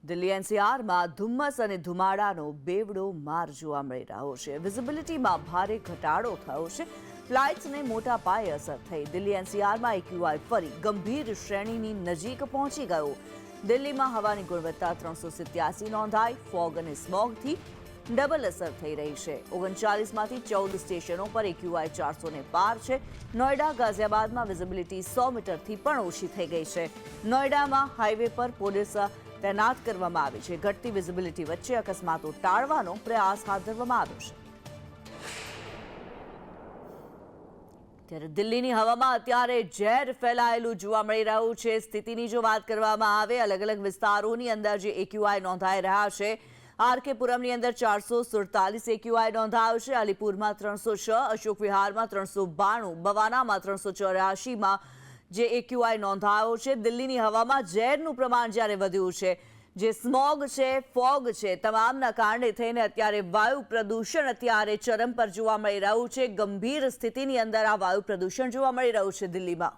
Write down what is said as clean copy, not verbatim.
દિલ્હી એનસીઆરમાં ધુમ્મસ અને ધુમાડાનો બેવડો માર જોવા મળી રહ્યો છે. વિઝિબિલિટીમાં ભારે ઘટાડો થયો છે. ફ્લાઇટ્સને મોટા પાયે અસર થઈ. દિલ્હી એનસીઆરમાં એક્યુઆઈ ફરી ગંભીર શ્રેણીની નજીક પહોંચી ગયો. દિલ્હીમાં હવાની ગુણવત્તા 387 નોંધાઈ. ફોગ અને સ્મોગથી ડબલ અસર થઈ રહી છે. 39માંથી 14 સ્ટેશનો પર એક્યુઆઈ 400 ને પાર છે. નોઈડા ગાઝિયાબાદમાં વિઝિબિલિટી 100 મીટરથી પણ ઓછી થઈ ગઈ છે. નોઈડામાં હાઈવે પર પોલીસ તૈનાત કરવામાં આવી છે. ઘટતી વિઝિબિલિટી વચ્ચે અકસ્માતો ટાળવાનો પ્રયાસ હાથ ધરવામાં આવ્યો છે. ત્યારે દિલ્હીની હવામાં અત્યારે ઝેર ફેલાયેલું જોવા મળી રહ્યું છે. સ્થિતિની જો વાત કરવામાં આવે, અલગ અલગ વિસ્તારોની અંદર જે એક્યુઆઈ નોંધાઈ રહ્યા છે, આરકે પુરમની અંદર 447 એક્યુઆઈ નોંધાયો છે. અલીપુરમાં 306, અશોક વિહારમાં 392, બવાનામાં 384માં જે એક્યુઆઈ નોંધાયો છે. દિલ્હીની હવામાં ઝેરનું પ્રમાણ જ્યારે વધ્યું છે, જે સ્મોગ છે, ફોગ છે, તમામના કારણે થઈને અત્યારે વાયુ પ્રદૂષણ અત્યારે ચરમ પર જોવા મળી રહ્યું છે. ગંભીર સ્થિતિની અંદર આ વાયુ પ્રદૂષણ જોવા મળી રહ્યું છે દિલ્હીમાં.